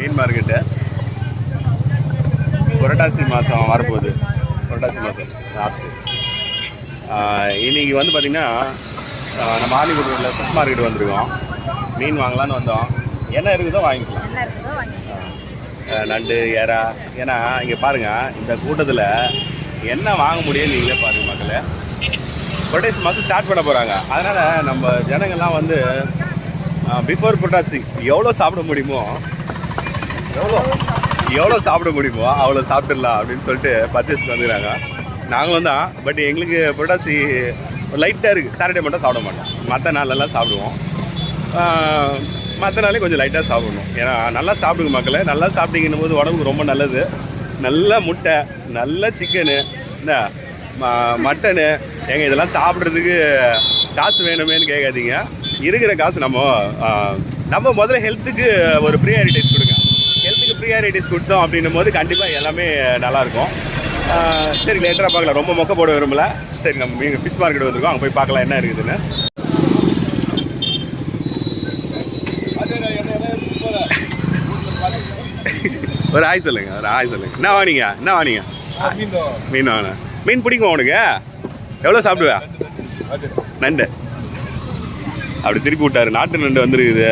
மீன் market புரட்டாசி மாதம் வரப்போகுது. புரட்டாசி மாதம் லாஸ்ட்டு. இன்றைக்கி வந்து பார்த்திங்கன்னா நம்ம ஆலிபுரத்தில் ஃபிஷ் மார்க்கெட் வந்திருக்கோம். மீன் வாங்கலான்னு வந்தோம். என்ன இருக்குதோ வாங்கிக்கலாம். நண்டு, எறா. ஏன்னா இங்கே பாருங்கள், இந்த கூட்டத்தில் என்ன வாங்க முடியும் நீங்களே பாருங்கள் மக்களே. புரட்டாசி மாதம் ஸ்டார்ட் பண்ண போகிறாங்க. அதனால் நம்ம ஜனங்கள்லாம் வந்து பிஃபோர் புரட்டாசி எவ்வளோ சாப்பிட முடியுமோ அவ்வளோ சாப்பிட்டுடலாம் அப்படின்னு சொல்லிட்டு பர்ச்சேஸ்க்கு வந்துக்கிறாங்க. நாங்களும் தான். பட் எங்களுக்கு புரட்டாசி லைட்டாக இருக்குது. சாட்டர்டே மட்டும் சாப்பிட மாட்டோம். மற்ற நாளெல்லாம் சாப்பிடுவோம். மற்ற நாளே கொஞ்சம் லைட்டாக சாப்பிடணும். ஏன்னா நல்லா சாப்பிடுங்க மக்களே. நல்லா சாப்பிட்டீங்கன்னும் போது உடம்புக்கு ரொம்ப நல்லது. நல்ல முட்டை, நல்ல சிக்கனு, என்ன மட்டனு. எங்கள் இதெல்லாம் சாப்பிட்றதுக்கு காசு வேணுமேன்னு கேட்காதீங்க. இருக்கிற காசு நம்ம முதல்ல ஹெல்த்துக்கு ஒரு ப்ரியாரிட்டிஸ் கொடுங்க. ஹெல்த்துக்கு ப்ரியாரிட்டிஸ் கொடுத்தோம் அப்படின்னும் போது கண்டிப்பாக எல்லாமே நல்லாயிருக்கும். சரி, லேட்டராக பார்க்கலாம். ரொம்ப மொக்க போட விரும்பல. சரி, நம்ம ஃபிஷ் மார்க்கெட் வந்திருக்கோம். அங்கே போய் பார்க்கலாம் என்ன இருக்குதுன்னு. ஒரு ஆய் சொல்லுங்க. என்ன வாங்கினீங்க? மீன் வாங்கின. மீன் பிடிக்குமா உனக்கு? எவ்வளோ சாப்பிடுவா? நண்டு அப்படி திருப்பி விட்டாரு. நாட்டு நண்டு வந்துருக்குது.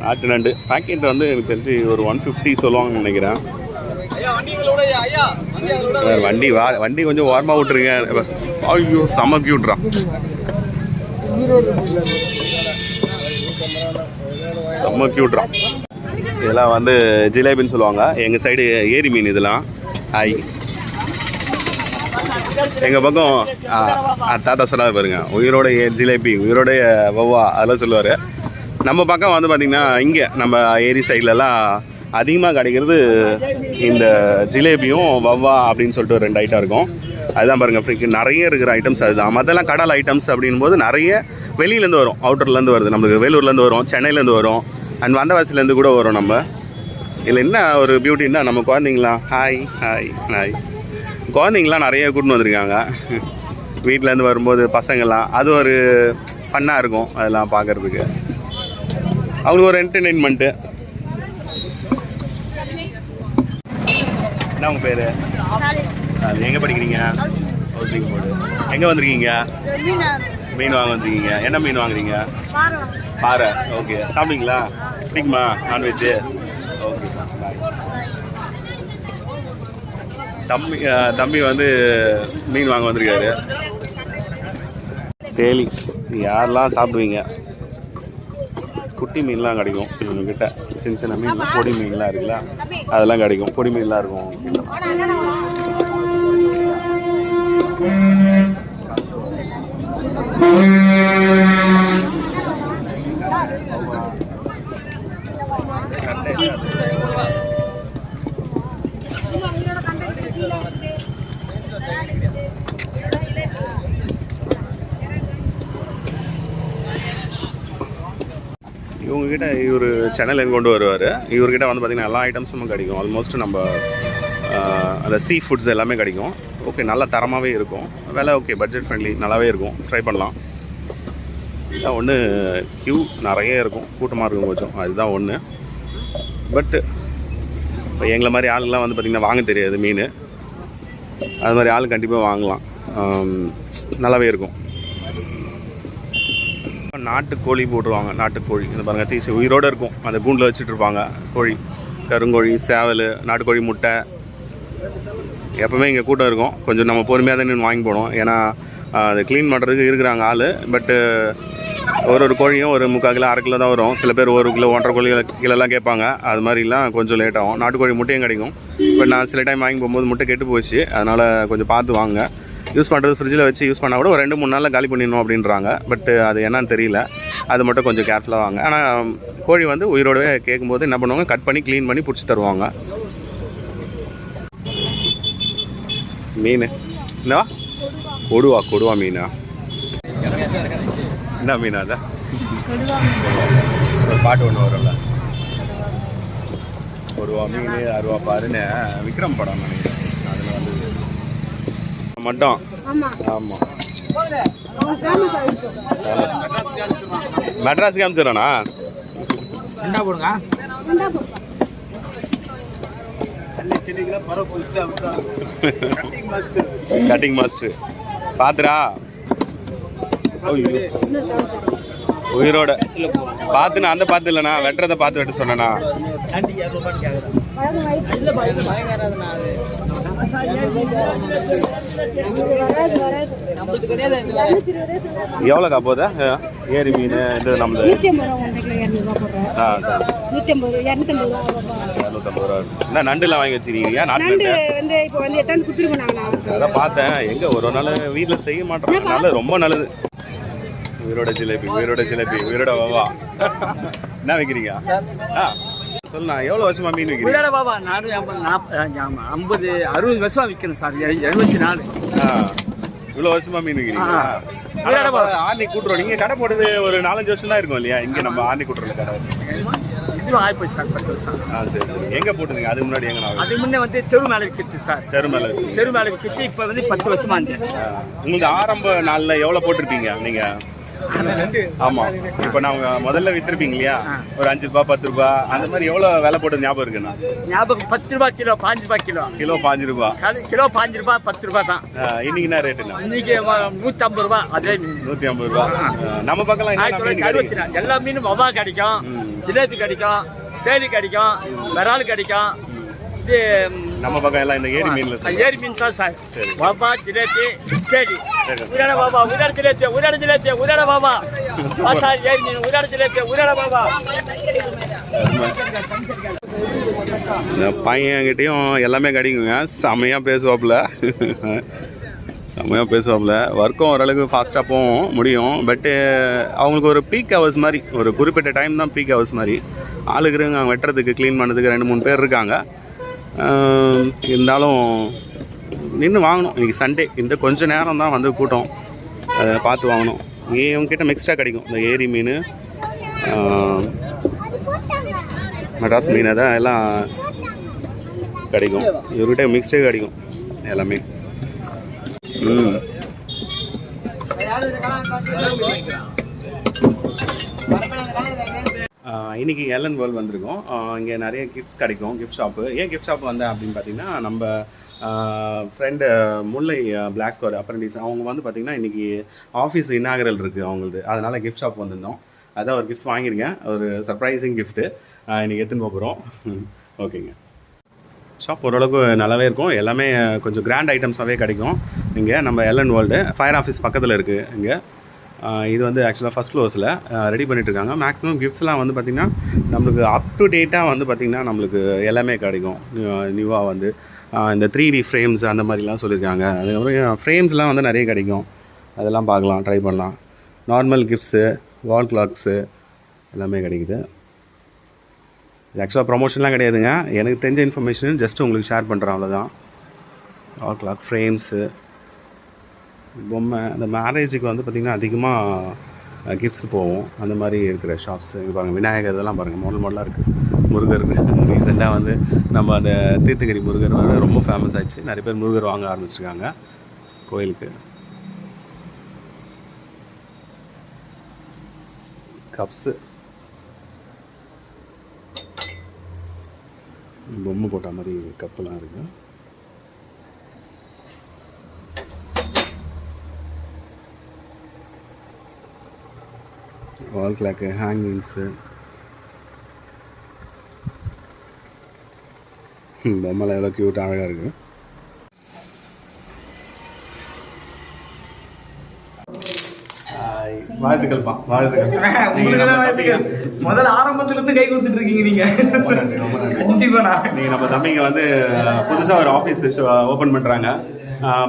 நாட்டு நண்டு பேக்கெட் வந்து எனக்கு தெரிஞ்சு ஒரு 150 சொல்லுவாங்கன்னு நினைக்கிறேன். வண்டி கொஞ்சம் ஓரமாக விட்டுருங்க. ஐயோ செம்ம கியூட்றான். செம்ம கியூட்றான். இதெல்லாம் வந்து ஜிலேபின்னு சொல்லுவாங்க. எங்கள் சைடு ஏரி மீன் இதெல்லாம். எங்கள் பக்கம் தாத்தா சொன்னார் பாருங்க, உயிரோட ஜிலேபி, உயிரோடைய வவ்வா அதெல்லாம் சொல்லுவார். நம்ம பக்கம் வந்து பார்த்திங்கன்னா இங்கே நம்ம ஏரி சைட்லலாம் அதிகமாக கிடைக்கிறது இந்த ஜிலேபியும் வவ்வா அப்படின்னு சொல்லிட்டு ஒரு 2 ஐட்டம் இருக்கும். அதுதான் பாருங்கள் ஃப்ரீக்கு நிறைய இருக்கிற ஐட்டம்ஸ் அதுதான். மற்றெல்லாம் கடல் ஐட்டம்ஸ் அப்படின் போது நிறைய வெளியிலேருந்து வரும். அவுட்டர்லேருந்து வருது. நம்மளுக்கு வேலூர்லேருந்து வரும், சென்னையிலேருந்து வரும், அண்ட் வந்தவாசிலேருந்து கூட வரும். நம்ம இதில் என்ன ஒரு பியூட்டின்னா, நம்ம குழந்தைங்களாம் ஹாய் குழந்தைங்களாம் நிறைய கூட்டின்னு வந்திருக்காங்க. வீட்டிலேருந்து வரும்போது பசங்கள்லாம் அது ஒரு ஃபன்னாக இருக்கும். அதெல்லாம் பார்க்குறதுக்கு அவங்களுக்கு ஒரு என்டர்டெயின்மெண்ட்டு. என்ன உங்கள் பேர்? எங்கே படிக்கிறீங்க? Housing board. எங்கே வந்திருக்கீங்க? மீன் வாங்க வந்திருக்கீங்க. என்ன மீன் வாங்குறீங்க? பாறை. ஓகே, சாப்பிட்டீங்களா? பிடிக்குமா நான்வெஜ்ஜு? ஓகே, பாய். தம்பி வந்து மீன் வாங்க வந்திருக்காரு. தேலி யாரெல்லாம் சாப்பிடுவீங்க? குட்டி மீன்லாம் கிடைக்கும் இவங்ககிட்ட. சின்ன மீன், பொடி மீன்லாம் இருக்குல்ல, அதெல்லாம் கிடைக்கும். பொடி மீன்லாம் இருக்கும். இவங்ககிட்ட இவர் சென்னையில் கொண்டு வருவார். இவர்கிட்ட வந்து பார்த்திங்கன்னா எல்லா ஐட்டம்ஸும் கிடைக்கும். ஆல்மோஸ்ட் நம்ம அந்த சீ ஃபுட்ஸ் எல்லாமே கிடைக்கும். ஓகே, நல்ல தரமாகவே இருக்கும். விலை ஓகே, பட்ஜெட் ஃப்ரெண்ட்லி, நல்லாவே இருக்கும். ட்ரை பண்ணலாம். இதுதான் ஒன்று. க்யூ நிறைய இருக்கும், கூட்டமாக இருக்கும் கொஞ்சம். அதுதான் ஒன்று. பட்டு இப்போ எங்களை மாதிரி ஆளுங்களாம் வந்து பார்த்திங்கன்னா வாங்க தெரியாது மீன். அது மாதிரி ஆள் கண்டிப்பாக வாங்கலாம். நல்லாவே இருக்கும். நாட்டுக்கோழி போட்டுருவாங்க. நாட்டுக்கோழி இந்த பாருங்கள், தீசி உயிரோடு இருக்கும். அந்த கூண்டில் வச்சுட்ருப்பாங்க. கோழி, கருங்கோழி, சேவல், நாட்டுக்கோழி முட்டை. எப்போவுமே இங்கே கூட்டம் இருக்கும். கொஞ்சம் நம்ம பொறுமையாக தான் நின்று வாங்கி போனோம். ஏன்னா அதை க்ளீன் பண்ணுறதுக்கு இருக்கிறாங்க ஆள். பட்டு ஒரு கோழியும் ஒரு 3/4 கிலோ 1/2 கிலோ தான் வரும். சில பேர் 1 கிலோ 1.5 கிலோலாம் கேட்பாங்க. அது மாதிரிலாம் கொஞ்சம் லேட் ஆகும். நாட்டுக்கோழி முட்டையும் கிடைக்கும். பட் நான் சில டைம் வாங்கி போகும்போது முட்டை கெட்டு போச்சு. அதனால் கொஞ்சம் பார்த்து வாங்க. யூஸ் பண்ணுறது ஃப்ரிட்ஜில் வச்சு யூஸ் பண்ணால் கூட ஒரு 2-3 நாளில் காலி பண்ணிடணும் அப்படின்றாங்க. பட் அது என்னன்னு தெரியல. அது மட்டும் கொஞ்சம் கேர்ஃபுல்லாக வாங்க. ஆனால் கோழி வந்து உயிரோடவே கேட்கும்போது என்ன பண்ணுவாங்க, கட் பண்ணி க்ளீன் பண்ணி பிடிச்சி தருவாங்க. மீன் என்னவா? கொடுவா மீனா? என்ன மீனா? அதை ஒரு பாட்டு ஒன்று வரும்ல, கொடுவா மீன் அருவா பாருன்னு விக்ரம் படம் நினைக்கிறேன். அதில் வந்து மட்டும். ஆமாம், மெட்ராஸுக்கு அனுப்பிச்சிடறேண்ணா. ரெண்டா போடுங்க. கட்டிங் மாஸ்டர் பாத்துரா உயிரோட பார்த்துண்ணா அந்த பார்த்து இல்லைண்ணா வெட்டுறதை பார்த்து வெட்ட சொன்னேண்ணா. எவ்வளோக்கா போதா ஏரி மீன் இது நம்மளது? ஆ சரி 250 ரூபா. என்ன நண்டுலாம் வாங்கி வச்சுருக்கீங்க? நாட்டு அதான் பார்த்தேன். எங்கே ஒரு நாள் வீட்டில் செய்ய மாட்டேறாங்க. நல்லது, ரொம்ப நல்லது. உயிரோட ஜிலேபி, உயிரோட ஜிலேபி, உயிரோட வவா. என்ன வைக்கிறீங்க? சொல்லுண்ணா, எவ்வளோ வருஷமா மீன் வைக்கிறீங்க? உயிரோட வவா 50 60 வருஷமா விற்கணும் சார். 74. இவ்வளோ வருஷமா மீன் வைக்கிறீங்க? ஆர்னி கூட்டுறோம். நீங்கள் கடை போட்டது ஒரு 4-5 வருஷம் தான் இருக்கும் இல்லையா? இங்கே நம்ம ஆர்னி கூட்டுறோம் கடை. இதுவும் ஆயிப்போய் சார் 10 வருஷம். சரி சரி. எங்கே போட்டுருங்க? அதுக்கு முன்னாடி எங்கே? அதுக்கு முன்னே வந்து தெரு மேலே விற்கிட்டு சார். தெரு மேலே விற்கிட்டு இப்போ வந்து 10 வருஷமா இருந்தேன். உங்களுக்கு ஆரம்ப நாளில் எவ்வளோ போட்டிருப்பீங்க நீங்கள்? ஆமாம். இப்போ நாங்கள் முதல்ல விற்றுருப்பீங்க இல்லையா? ஒரு 5 ரூபா 10 ரூபா அந்த மாதிரி எவ்வளோ விலை போட்டு ஞாபகம் இருக்குண்ணா? ஞாபகம் 10 ரூபா கிலோ, 5 ரூபா கிலோ. கிலோ 5 ரூபா. கிலோ 5 ரூபா 10 ரூபா தான். இன்னைக்கு என்ன ரேட்டுண்ணா? இன்னைக்கு 150 ரூபா. அதே மீன் 150 ரூபா. நம்ம பக்கம் 1964 எல்லா மீனும் வவா கிடைக்கும், ஜிலேபி கிடைக்கும், தேலி கிடைக்கும், விரால் கிடைக்கும். இது நம்ம பக்கம் எல்லாம் இந்த ஏரி மீன்ல ஏரி மீன் தான் சார். வவா, ஜிலேபி, தேலி. உயிரோட வவா, உயிரோட ஜிலேபி, உயிரோட ஜிலேபி, உயிரோட வவா. சார் ஏரி மீன், உயிரோட ஜிலேபி, உயிரோட வவா. இந்த பையன்கிட்டையும் எல்லாமே கிடைக்குங்க. செம்மையாக பேசுவாப்புல. ஒர்க்கும் ஓரளவுக்கு ஃபாஸ்ட்டாக போகும் முடியும். பட்டு அவங்களுக்கு ஒரு பீக் ஹவர்ஸ் மாதிரி, ஒரு குறிப்பிட்ட டைம் தான் பீக் ஹவர்ஸ் மாதிரி. ஆளுக்குறவங்க வெட்டுறதுக்கு க்ளீன் பண்ணுறதுக்கு 2-3 பேர் இருக்காங்க. இருந்தாலும் நின்று வாங்கணும். இன்றைக்கி சண்டே, இந்த கொஞ்சம் நேரம் தான் வந்து கூட்டம். அதை பார்த்து வாங்கணும். இவங்ககிட்ட மிக்ஸ்டாக கிடைக்கும். இந்த ஏரி மீன், மெட்ராஸ் மீன், தான் எல்லாம் கிடைக்கும். இவர்கிட்ட மிக்ஸ்டே கிடைக்கும் எல்லாமே. இன்றைக்கி எல்என் வேர்ல்ட் வந்திருக்கோம். இங்கே நிறைய கிஃப்ட்ஸ் கிடைக்கும். Gift shop. ஏன் கிஃப்ட் ஷாப் வந்தேன் அப்படின்னு பார்த்தீங்கன்னா, நம்ம ஃப்ரெண்டு முல்லை பிளாக் ஸ்கொயர் அப்ரெண்டிஸ் அவங்க வந்து பார்த்திங்கன்னா இன்றைக்கி ஆஃபீஸ் இன்னாகரல் இருக்குது அவங்களது. அதனால் கிஃப்ட் ஷாப் வந்திருந்தோம். அதான் ஒரு கிஃப்ட் வாங்கியிருக்கேன். ஒரு சர்ப்ரைசிங் கிஃப்ட்டு இன்றைக்கி எடுத்துன்னு போகிறோம். ஓகேங்க. ஷாப் ஓரளவுக்கு நல்லாவே இருக்கும். எல்லாமே கொஞ்சம் கிராண்ட் ஐட்டம்ஸாகவே கிடைக்கும். இங்கே நம்ம எல்என் வேர்ல்டு ஃபயர் ஆஃபீஸ் பக்கத்தில் இருக்குது. இங்கே இது வந்து ஆக்சுவலாக ஃபஸ்ட் ஃப்ளோர்ஸில் ரெடி பண்ணிகிட்ருக்காங்க. மேக்ஸிமம் கிஃப்ட்ஸ்லாம் வந்து பார்த்திங்கன்னா நம்மளுக்கு அப் டு டேட்டாக வந்து பார்த்திங்கன்னா நம்மளுக்கு எல்லாமே கிடைக்கும். நியூவாக வந்து இந்த 3D ஃப்ரேம்ஸ் அந்த மாதிரிலாம் சொல்லியிருக்காங்க. அதுக்கப்புறம் ஃப்ரேம்ஸ்லாம் வந்து நிறைய கிடைக்கும். அதெல்லாம் பார்க்கலாம், ட்ரை பண்ணலாம். நார்மல் கிஃப்ட்ஸு, வால் கிளாக்ஸு எல்லாமே கிடைக்குது. இது ஆக்சுவலாக ப்ரொமோஷன்லாம் கிடையாதுங்க. எனக்கு தெரிஞ்ச இன்ஃபர்மேஷன் ஜஸ்ட் உங்களுக்கு ஷேர் பண்ணுறேன், அவ்வளோதான். வால் கிளாக், ஃப்ரேம்ஸு, பொம்மை. அந்த மேரேஜுக்கு வந்து பார்த்திங்கன்னா அதிகமாக கிஃப்ட்ஸ் போகும். அந்த மாதிரி இருக்கிற ஷாப்ஸ். இங்கே பாருங்கள், விநாயகர் இதெல்லாம் பாருங்கள், மாடலாக இருக்குது. முருகர் ரீசெண்டாக வந்து நம்ம அந்த தீர்த்தகிரி முருகர் ரொம்ப ஃபேமஸ் ஆகிடுச்சு. நிறைய பேர் முருகர் வாங்க ஆரம்பிச்சிருக்காங்க கோயிலுக்கு. கப்ஸு, பொம்மை போட்ட மாதிரி கப்பெல்லாம் இருக்குது. வால் கிளாக்கு, ஹேங்கிங்ஸு, பொம்மைலாம் எவ்வளோ க்யூட்டாக அழகாக இருக்குது. வாழ்த்துக்கள்ப்பா, வாழ்த்துக்கள். முதல்ல ஆரம்பத்துல இருந்து கை கொடுத்துட்டு இருக்கீங்க நீங்க. கண்டிப்பா நீங்க நம்ம தம்பிங்க வந்து புதுசாக ஒரு ஆஃபீஸ் ஓப்பன் பண்ணுறாங்க.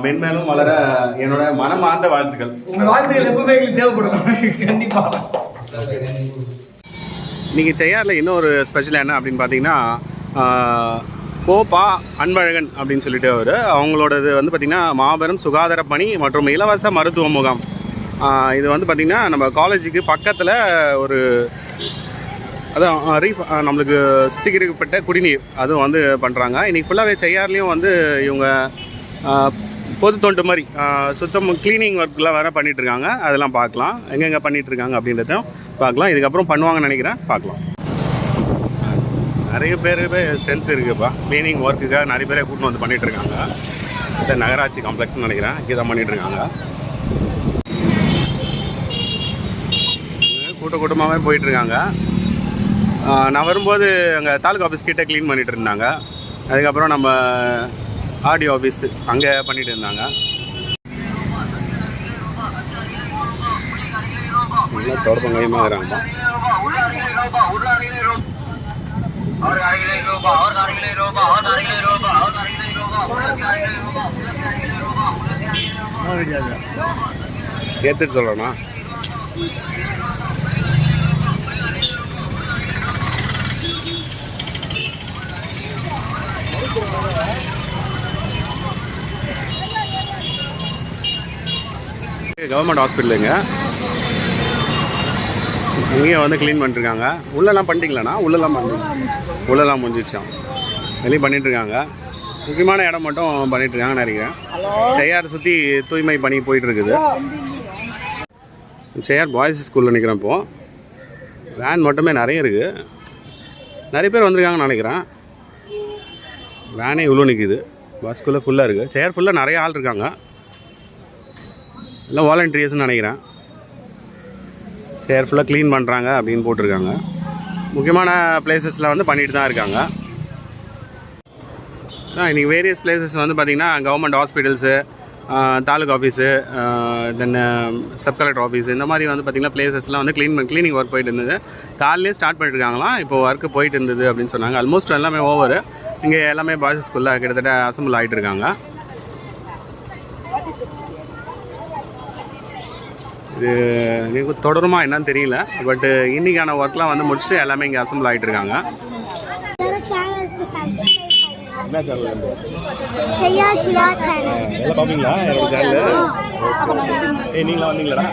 மென்மேலும் வளர என்னோட மனமார்ந்த வாழ்த்துக்கள். உங்க வாழ்த்துக்கள் எப்பவுமே எங்களுக்கு தேவைப்படும். கண்டிப்பா. இன்னைக்கு செய்யாரில் இன்னொரு ஸ்பெஷல் என்ன அப்படின்னு பார்த்தீங்கன்னா, கோபா அன்பழகன் அப்படின்னு சொல்லிட்டு அவங்களோடது வந்து பார்த்திங்கன்னா மாபெரும் சுகாதார பணி மற்றும் இலவச மருத்துவ முகாம். இது வந்து பார்த்திங்கன்னா நம்ம காலேஜுக்கு பக்கத்தில் ஒரு அதான் நம்மளுக்கு சுத்திகரிக்கப்பட்ட குடிநீர் அதுவும் வந்து பண்ணுறாங்க. இன்றைக்கி ஃபுல்லாகவே செய்யார்லேயும் வந்து இவங்க பொது தொண்டு மாதிரி சுத்தம் க்ளீனிங் ஒர்க்லாம் வேறு பண்ணிகிட்ருக்காங்க. அதெல்லாம் பார்க்கலாம், எங்கெங்கே பண்ணிகிட்ருக்காங்க அப்படின்றதையும் பார்க்கலாம். இதுக்கப்புறம் பண்ணுவாங்கன்னு நினைக்கிறேன், பார்க்கலாம். நிறைய பேர் ஸ்ட்ரென்த் இருக்குப்பா. க்ளீனிங் ஒர்க்குக்காக நிறைய பேரை கூட்டின்னு வந்து பண்ணிகிட்டு இருக்காங்க. இந்த நகராட்சி காம்ப்ளெக்ஸ்னு நினைக்கிறேன், இங்கே தான் பண்ணிகிட்டு இருக்காங்க. கூட்டமாகவே போயிட்டுருக்காங்க. நான் வரும்போது அங்கே தாலுகா ஆஃபீஸ் கிட்டே க்ளீன் பண்ணிகிட்டு இருந்தாங்க. அதுக்கப்புறம் நம்ம ஆர்டிஓ ஆஃபீஸ் அங்கே பண்ணிகிட்டு இருந்தாங்க. நல்லா தொடப்பம் கையமாக இருக்கிறாங்கப்பா. எடுத்துட்டு சொல்லணும்னா கவர்மெண்ட் ஹாஸ்பிட்டலுங்க. இங்கேயும் வந்து க்ளீன் பண்ணிட்டுருக்காங்க. உள்ளெல்லாம் பண்ணிட்டீங்களாண்ணா? உள்ளெல்லாம் முடிஞ்சிச்சான். வெளியே பண்ணிகிட்ருக்காங்க. முக்கியமான இடம் மட்டும் பண்ணிகிட்ருக்காங்கன்னு நினைக்கிறேன். செய்யார் சுற்றி தூய்மை பணி போயிட்டுருக்குது. செய்யார் பாய்ஸ் ஸ்கூலில் நிற்கிறேன். இப்போது வேன் மட்டுமே நிறைய இருக்குது. நிறைய பேர் வந்திருக்காங்கன்னு நினைக்கிறேன். வேனே இவ்வளோ நிற்கிது. பஸ் ஸ்கூலில் ஃபுல்லாக இருக்குது. செய்யார் ஃபுல்லாக நிறைய ஆள் இருக்காங்க. எல்லாம் வாலண்டியர்ஸ்னு நினைக்கிறேன். சேர் ஃபுல்லாக க்ளீன் பண்ணுறாங்க அப்படின்னு போட்டிருக்காங்க. முக்கியமான பிளேசஸில் வந்து பண்ணிட்டு தான் இருக்காங்க. இன்றைக்கி வேரியஸ் பிளேசஸ் வந்து பார்த்திங்கன்னா கவர்மெண்ட் ஹாஸ்பிட்டல்ஸு, தாலுகா ஆஃபீஸு, தென் சப் கலெக்டர் ஆஃபீஸு, இந்த மாதிரி வந்து பார்த்திங்கன்னா பிளேசஸ்லாம் வந்து க்ளீனிங் ஒர்க் போயிட்டு இருந்தது. காலையிலே ஸ்டார்ட் பண்ணிட்டுருக்காங்களாம். இப்போ ஒர்க்கு போயிட்டு இருந்தது அப்படின்னு சொன்னாங்க. ஆல்மோஸ்ட் எல்லாமே ஓவர். இங்கே எல்லாமே பாய்ஸ் ஸ்கூலில் கிட்டத்தட்ட அசம்பிள் ஆகிட்டு இருக்காங்க. இது தொடருமா என்னன்னு தெரியல. பட் இன்றைக்கான ஒர்க்லாம் வந்து முடிச்சுட்டு எல்லாமே இங்கே அசம்பிள் ஆகிட்டு இருக்காங்க. என்ன சேனல்? எல்லாம் பார்ப்பீங்களா என்னோட சேனல்? நீங்களாம் வந்தீங்களாடா?